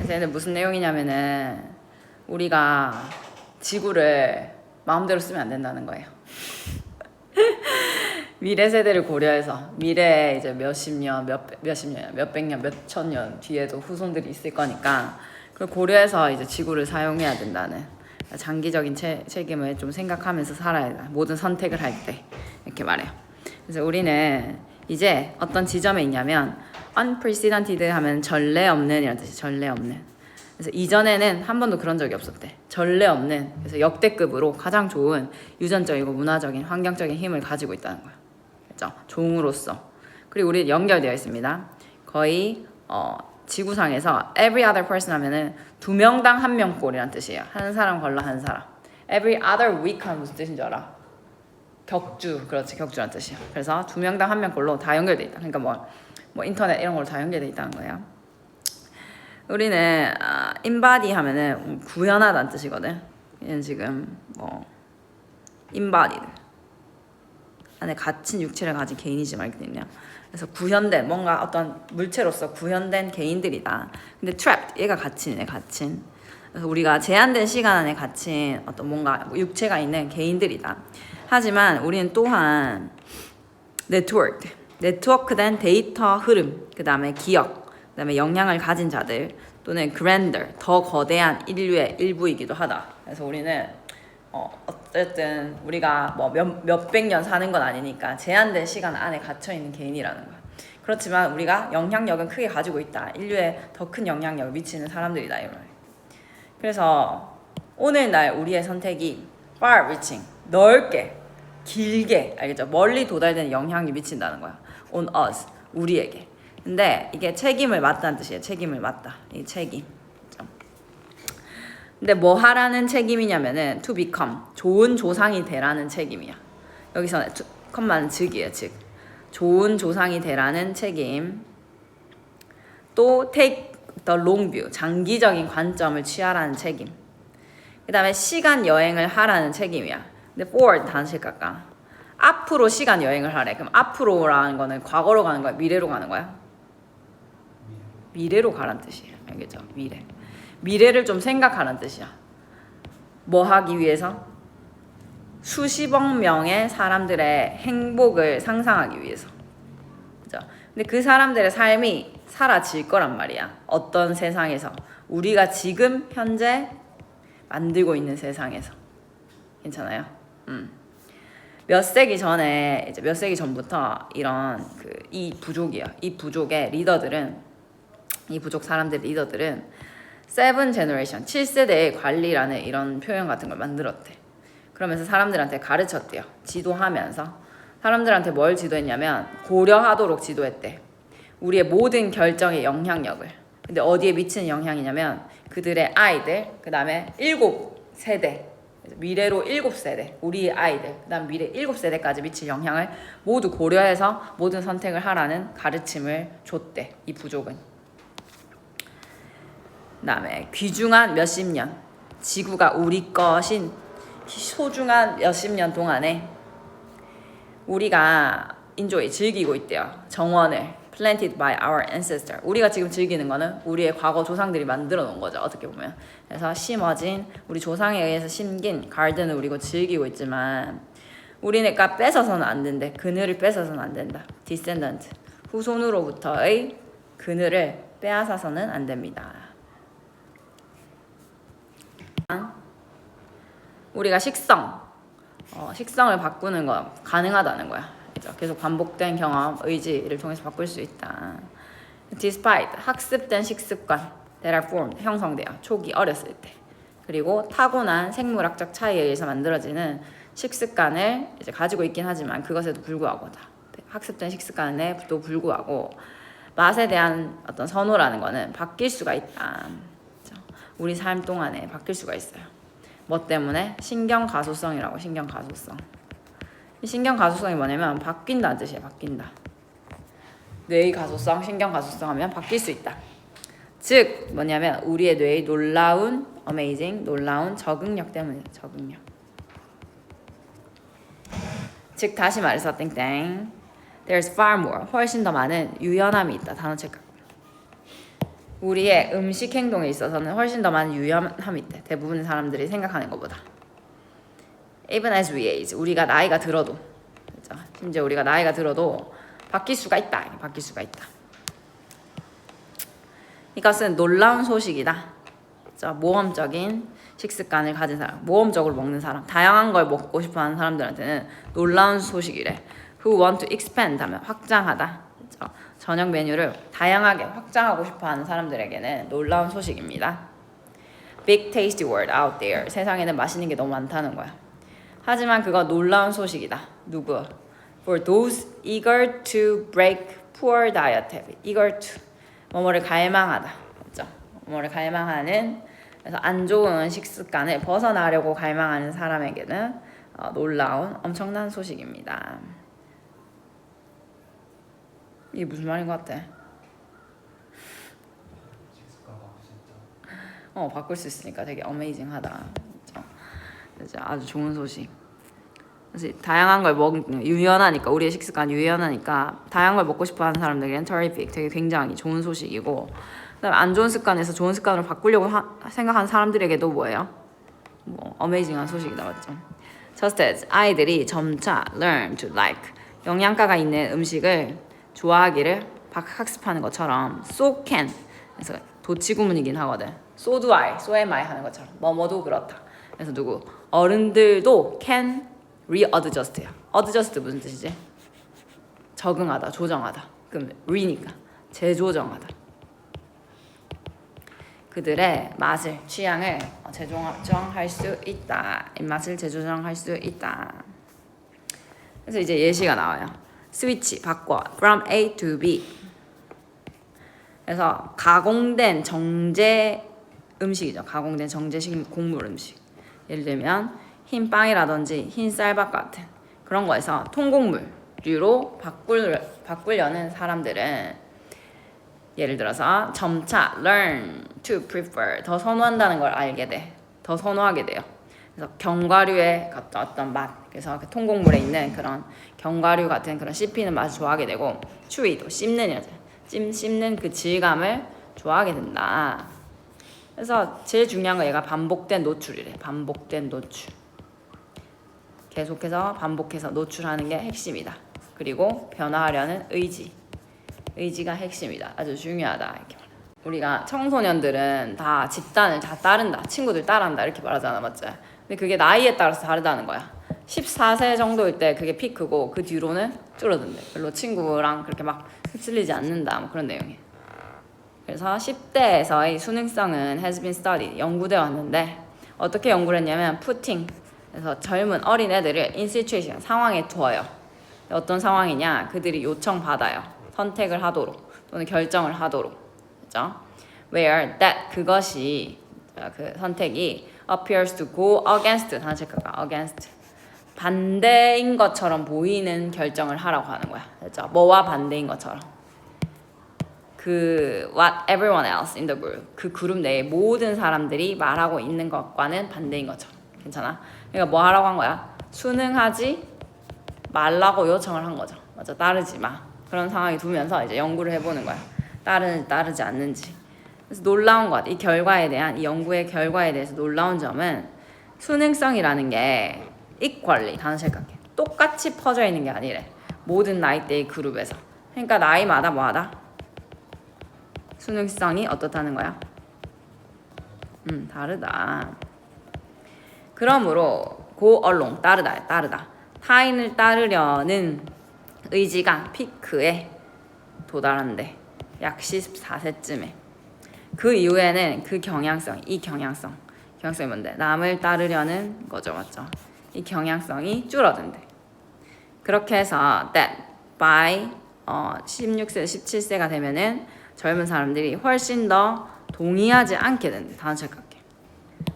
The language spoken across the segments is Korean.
그래서 얘는 무슨 내용이냐면은 우리가 지구를 마음대로 쓰면 안 된다는 거예요. 미래 세대를 고려해서 미래에 이제 몇십 년, 몇백 년, 몇천 년 뒤에도 후손들이 있을 거니까 그걸 고려해서 이제 지구를 사용해야 된다는 장기적인 책임을 좀 생각하면서 살아야 된다. 모든 선택을 할 때 이렇게 말해요. 그래서 우리는 이제 어떤 지점에 있냐면 unprecedented 하면 전례 없는 이런 뜻이 전례 없는. 그래서 이전에는 한 번도 그런 적이 없었대. 전례 없는. 그래서 역대급으로 가장 좋은 유전적이고 문화적인 환경적인 힘을 가지고 있다는 거야. 그렇죠? 종으로서. 그리고 우리 연결되어 있습니다. 거의 지구상에서 every other person 하면은 2명당 1명 꼴이란 뜻이에요. 한 사람 걸러 한 사람. every other week 하면 무슨 뜻인 줄 알아? 격주. 그렇지, 격주란 뜻이에요. 그래서 2명당 1명 꼴로 다 연결돼 있다. 그러니까 뭐 인터넷 이런 걸로 다 연결돼 있다는 거예요. 우리는 embody 하면은 구현하다는 뜻이거든. 얘는 지금 embodied 안에 갇힌 육체를 가진 개인이지 말거든요. 그래서 구현된 뭔가 어떤 물체로서 구현된 개인들이다. 근데 trapped 얘가 갇힌이네, 갇힌. 그래서 우리가 제한된 시간 안에 갇힌 어떤 뭔가 육체가 있는 개인들이다. 하지만 우리는 또한 네트워크된 데이터 흐름, 그 다음에 기억, 그 다음에 영향을 가진 자들 또는 grander, 더 거대한 인류의 일부이기도 하다. 그래서 우리는 어쨌든 우리가 뭐 몇백 년 사는 건 아니니까 제한된 시간 안에 갇혀있는 개인이라는 거야. 그렇지만 우리가 영향력은 크게 가지고 있다. 인류에 더 큰 영향력을 미치는 사람들이다. 이런. 그래서 오늘날 우리의 선택이 far reaching, 넓게, 길게, 알겠죠? 멀리 도달되는 영향이 미친다는 거야. on us, 우리에게. 근데 이게 책임을 맡다는 뜻이에요. 책임을 맡다. 이 책임. 근데 뭐 하라는 책임이냐면은 to become, 좋은 조상이 되라는 책임이야. 여기서는 come만은 즉이에요. 즉. 좋은 조상이 되라는 책임. 또 take the long view, 장기적인 관점을 취하라는 책임. 그 다음에 시간 여행을 하라는 책임이야. 근데 forward 단식 깎아. 앞으로 시간 여행을 하래. 그럼 앞으로라는 거는 과거로 가는 거야? 미래로 가는 거야? 미래로 가라는 뜻이에요. 알겠죠? 미래를 좀 생각하라는 뜻이야. 뭐 하기 위해서? 수십억 명의 사람들의 행복을 상상하기 위해서. 그죠? 근데 그 사람들의 삶이 사라질 거란 말이야. 어떤 세상에서? 우리가 지금 현재 만들고 있는 세상에서. 괜찮아요? 몇 세기 전부터 이런 이 부족이야. 이 부족의 리더들은, 이 부족 사람들 리더들은 세븐 제너레이션, 7세대의 관리라는 이런 표현 같은 걸 만들었대. 그러면서 사람들한테 가르쳤대요. 지도하면서. 사람들한테 뭘 지도했냐면 고려하도록 지도했대. 우리의 모든 결정의 영향력을. 근데 어디에 미치는 영향이냐면 그들의 아이들, 그 다음에 7세대, 미래로 7세대, 우리의 아이들, 그 다음 미래 7세대까지 미칠 영향을 모두 고려해서 모든 선택을 하라는 가르침을 줬대. 이 부족은. 그 다음에 귀중한 몇십 년, 지구가 우리 것인 소중한 몇십 년 동안에 우리가 인조이 즐기고 있대요. 정원을 planted by our ancestor. 우리가 지금 즐기는 거는 우리의 과거 조상들이 만들어 놓은 거죠. 어떻게 보면. 그래서 심어진 우리 조상에 의해서 심긴 가든을 우리가 즐기고 있지만 우리는 뺏어서는 안 된대. 그늘을 뺏어서는 안 된다. descendant, 후손으로부터의 그늘을 빼앗아서는 안 됩니다. 우리가 식성을 바꾸는 거 가능하다는 거야. 계속 반복된 경험, 의지를 통해서 바꿀 수 있다. Despite, 학습된 식습관 that are formed, 형성돼요. 초기 어렸을 때. 그리고 타고난 생물학적 차이에 의해서 만들어지는 식습관을 이제 가지고 있긴 하지만 그것에도 불구하고 학습된 식습관에도 불구하고 맛에 대한 어떤 선호라는 거는 바뀔 수가 있다. 그렇죠? 우리 삶 동안에 바뀔 수가 있어요. 뭐 때문에? 신경가소성이라고. 신경가소성. 이 신경가소성이 뭐냐면 바뀐다는 뜻이에요. 바뀐다. 뇌의 가소성, 신경가소성 하면 바뀔 수 있다. 즉 뭐냐면 우리의 뇌의 놀라운 놀라운 적응력 때문이다. 적응력. 즉 다시 말해서 there's far more, 훨씬 더 많은 유연함이 있다. 단어 체크. 우리의 음식 행동에 있어서는 훨씬 더 많은 유연함이 있대. 대부분의 사람들이 생각하는 것보다. Even as we age, 우리가 나이가 들어도, 그렇죠? 심지어 우리가 나이가 들어도 바뀔 수가 있다. 바뀔 수가 있다. 이것은 놀라운 소식이다. 그렇죠? 모험적인 식습관을 가진 사람, 모험적으로 먹는 사람, 다양한 걸 먹고 싶어하는 사람들한테는 놀라운 소식이래. Who want to expand 하면 확장하다. 그렇죠? 저녁 메뉴를 다양하게 확장하고 싶어하는 사람들에게는 놀라운 소식입니다. Big tasty world out there. 세상에는 맛있는 게 너무 많다는 거야. 하지만 그거 놀라운 소식이다. 누구? For those eager to break poor diet habit. eager to 뭐뭐를 갈망하다. 그렇죠? 뭐뭐를 갈망하는, 그래서 안 좋은 식습관을 벗어나려고 갈망하는 사람에게는 놀라운 엄청난 소식입니다. 이게 무슨 말인 것 같아? 바꿀 수 있으니까 되게 어메이징하다. 그렇죠? 아주 좋은 소식. 그래서 다양한 걸 유연하니까, 우리의 식습관이 유연하니까 다양한 걸 먹고 싶어하는 사람들에게는 terrific, 되게 굉장히 좋은 소식이고, 그다음에 안 좋은 습관에서 좋은 습관으로 바꾸려고 생각하는 사람들에게도 뭐예요? 어메이징한 소식이다, 맞죠? Just as 아이들이 점차 learn to like, 영양가가 있는 음식을 좋아하기를 학습하는 것처럼 so can, 그래서 도치구문이긴 하거든. so do I, so am I 하는 것처럼 뭐뭐도 그렇다. 그래서 누구? 어른들도 can readjust야. adjust 무슨 뜻이지? 적응하다, 조정하다. 그럼 re니까 재조정하다. 그들의 맛을, 취향을 재조정할 수 있다. 입맛을 재조정할 수 있다. 그래서 이제 예시가 나와요. 스위치 바꿔 from A to B. 그래서 가공된 정제 음식이죠. 가공된 정제식 곡물 음식. 예를 들면 흰 빵이라든지 흰 쌀밥 같은 그런 거에서 통곡물류로 바꾸려는 사람들은 예를 들어서 점차 learn to prefer, 더 선호한다는 걸 알게 돼. 더 선호하게 돼요. 그래서 견과류의 어떤 맛, 그래서 그 통곡물에 있는 그런 견과류 같은 그런 씹히는 맛을 좋아하게 되고, chewy도 씹는 그 질감을 좋아하게 된다. 그래서 제일 중요한 건 얘가 반복된 노출이래. 반복된 노출. 계속해서 반복해서 노출하는 게 핵심이다. 그리고 변화하려는 의지가 핵심이다. 아주 중요하다. 이렇게 말해. 우리가 청소년들은 다 집단을 다 따른다. 친구들 따라한다. 이렇게 말하잖아. 맞지? 근데 그게 나이에 따라서 다르다는 거야. 14세 정도일 때 그게 피크고 그 뒤로는 줄어든대. 별로 친구랑 그렇게 막 휩쓸리지 않는다. 뭐 그런 내용이에요. 그래서 10대에서의 수능성은 has been studied. 연구되어 왔는데 어떻게 연구를 했냐면 putting, 그래서 젊은 어린 애들을 in situation, 상황에 두어요. 어떤 상황이냐? 그들이 요청받아요. 선택을 하도록 또는 결정을 하도록. 그죠? Where that, 그것이, 그 선택이 appears to go against, 단어 체크가 against, 반대인 것처럼 보이는 결정을 하라고 하는 거야. 그죠? 뭐와 반대인 것처럼. 그 what everyone else in the group, 그 그룹 내의 모든 사람들이 말하고 있는 것과는 반대인 것처럼. 괜찮아? 그러니까 뭐 하라고 한 거야? 수능하지 말라고 요청을 한 거죠. 맞아, 따르지 마. 그런 상황이 두면서 이제 연구를 해보는 거야. 따르지 않는지. 그래서 놀라운 것 같아. 이 결과에 대한, 이 연구의 결과에 대해서 놀라운 점은 수능성이라는 게 equally, 단어 생각해. 똑같이 퍼져 있는 게 아니래. 모든 나이대의 그룹에서. 그러니까 나이마다 뭐하다? 수능성이 어떻다는 거야? 다르다. 그러므로 go along, 따르다. 타인을 따르려는 의지가 피크에 도달한대. 약 14세쯤에. 그 이후에는 그 경향성이 뭔데? 남을 따르려는 거죠, 맞죠? 이 경향성이 줄어든대. 그렇게 해서 that by 16세, 17세가 되면은 젊은 사람들이 훨씬 더 동의하지 않게 된대. 단어 체크할게.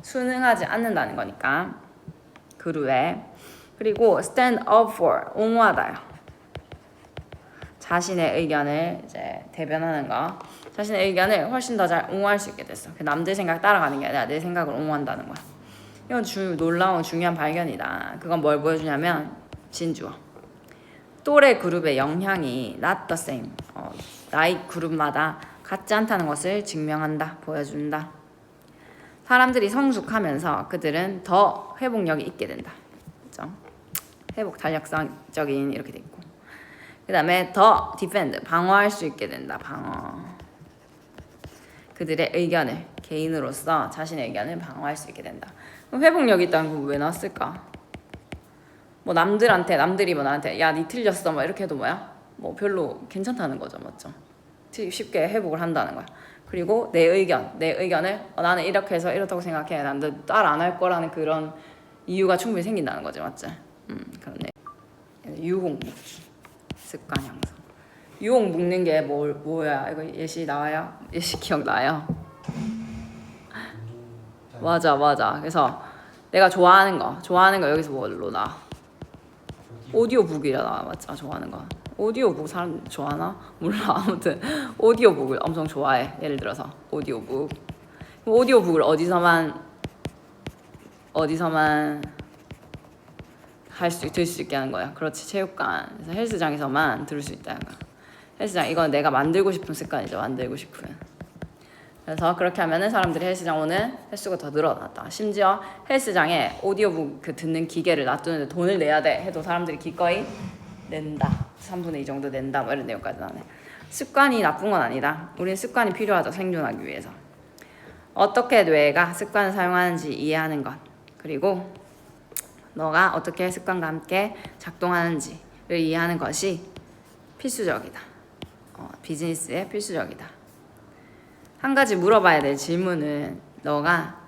순응하지 않는다는 거니까 그루에. 그리고 stand up for, 옹호하다요. 자신의 의견을 이제 대변하는 거. 자신의 의견을 훨씬 더 잘 옹호할 수 있게 됐어. 남들 생각 따라가는 게 아니라 내 생각을 옹호한다는 거야. 이건 놀라운 중요한 발견이다. 그건 뭘 보여주냐면 진주어. 또래 그룹의 영향이 not the same. 나이 그룹마다 같지 않다는 것을 증명한다, 보여준다. 사람들이 성숙하면서 그들은 더 회복력이 있게 된다. 그렇죠? 회복 탄력성적인 이렇게 돼 있고. 그다음에 더 디펜드, 방어할 수 있게 된다. 방어. 그들의 의견을 개인으로서 자신의 의견을 방어할 수 있게 된다. 그럼 회복력이 있다는 건 왜 나왔을까? 뭐 남들이 뭐 나한테 야, 니 틀렸어 뭐 이렇게 해도 뭐야? 뭐 별로 괜찮다는 거죠, 맞죠? 쉽게 회복을 한다는 거야. 그리고 내 의견을 나는 이렇게 해서 이렇다고 생각해. 난 따라 안 할 거라는 그런 이유가 충분히 생긴다는 거지, 맞지? 그렇네. 유혹 묶기, 습관 형성. 유혹 묶는 게 뭐야? 이거 예시 나와요? 예시 기억나요? 맞아. 그래서 내가 좋아하는 거 여기서 뭘로 나와? 오디오북이라 나와, 맞죠? 좋아하는 거. 오디오북 사람 좋아하나? 몰라. 아무튼 오디오북을 엄청 좋아해. 예를 들어서 오디오북. 오디오북을 어디서만 들을 수 있게 하는 거야. 그렇지, 체육관, 그래서 헬스장에서만 들을 수 있다는 거야. 헬스장, 이건 내가 만들고 싶은 습관이죠. 만들고 싶은. 그래서 그렇게 하면은 사람들이 헬스장 오는 횟수가 더 늘어났다. 심지어 헬스장에 오디오북 듣는 기계를 놔두는데 돈을 내야 돼 해도 사람들이 기꺼이 낸다. 3분의 2 정도 낸다. 뭐 이런 내용까지 나오네. 습관이 나쁜 건 아니다. 우리는 습관이 필요하죠. 생존하기 위해서. 어떻게 뇌가 습관을 사용하는지 이해하는 것. 그리고 너가 어떻게 습관과 함께 작동하는지를 이해하는 것이 필수적이다. 비즈니스에 필수적이다. 한 가지 물어봐야 될 질문은 너가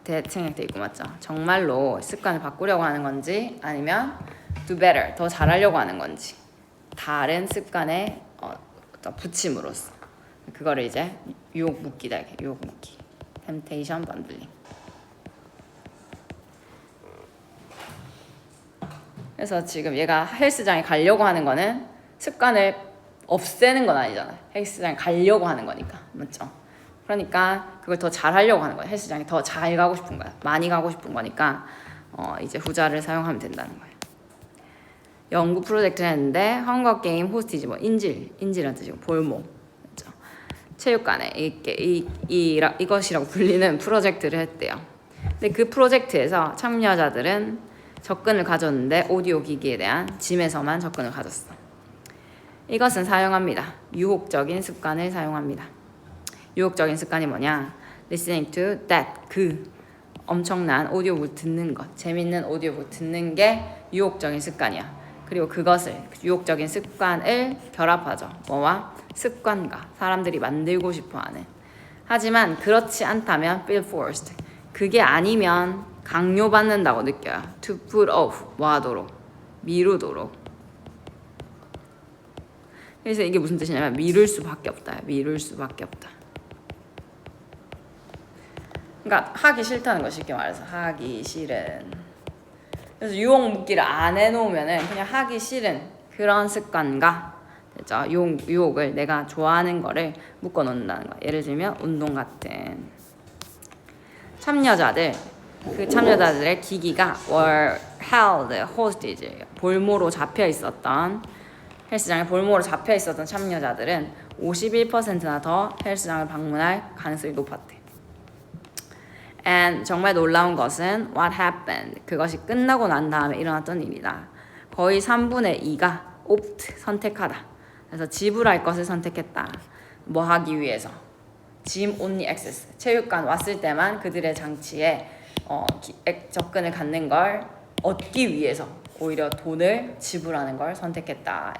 생각돼 있고, 맞죠? 정말로 습관을 바꾸려고 하는 건지 아니면 do better, 더 잘하려고 하는 건지, 다른 습관에 붙임으로써 그거를 이제 유혹 묶기다. 이렇게 유혹 묶기, temptation bundling. 그래서 지금 얘가 헬스장에 가려고 하는 거는 습관을 없애는 건 아니잖아요. 헬스장에 가려고 하는 거니까, 맞죠? 그러니까 그걸 더 잘하려고 하는 거야. 헬스장에 더 잘 가고 싶은 거야. 많이 가고 싶은 거니까 이제 후자를 사용하면 된다는 거예요. 연구 프로젝트를 했는데 헝거 게임 호스티지, 뭐 인질이란 뜻이고 볼목, 그렇죠? 체육관에 이것이라고 불리는 프로젝트를 했대요. 근데 그 프로젝트에서 참여자들은 접근을 가졌는데 오디오 기기에 대한 짐에서만 접근을 가졌어. 이것은 사용합니다. 유혹적인 습관을 사용합니다. 유혹적인 습관이 뭐냐? Listening to that, 그 엄청난 오디오북 듣는 것, 재밌는 오디오북 듣는 게 유혹적인 습관이야. 그리고 그것을, 유혹적인 습관을 결합하죠. 뭐와? 습관과, 사람들이 만들고 싶어하는. 하지만 그렇지 않다면 feel forced, 그게 아니면 강요받는다고 느껴요. to put off, 뭐 하도록? 미루도록. 그래서 이게 무슨 뜻이냐면 미룰 수밖에 없다. 미룰 수밖에 없다. 그러니까 하기 싫다는 거, 쉽게 말해서 하기 싫은. 그래서 유혹 묶기를 안 해놓으면은 그냥 하기 싫은 그런 습관과, 그렇죠? 유혹을 내가 좋아하는 거를 묶어 놓는다는 거. 예를 들면 운동 같은. 그 참여자들의 기기가 were held hostage, 볼모로 잡혀 있었던, 헬스장에 볼모로 잡혀 있었던 참여자들은 51%나 더 헬스장을 방문할 가능성이 높았대. And 정말 놀라운 것은 what happened, 그것이 끝나고 난 다음에 일어났던 일이다. 거의 3분의 2가 opt, 선택하다. 그래서 지불할 것을 선택했다. 뭐 하기 위해서? gym only access, 체육관 왔을 때만 그들의 장치에 접근을 갖는 걸 얻기 위해서 오히려 돈을 지불하는 걸 선택했다.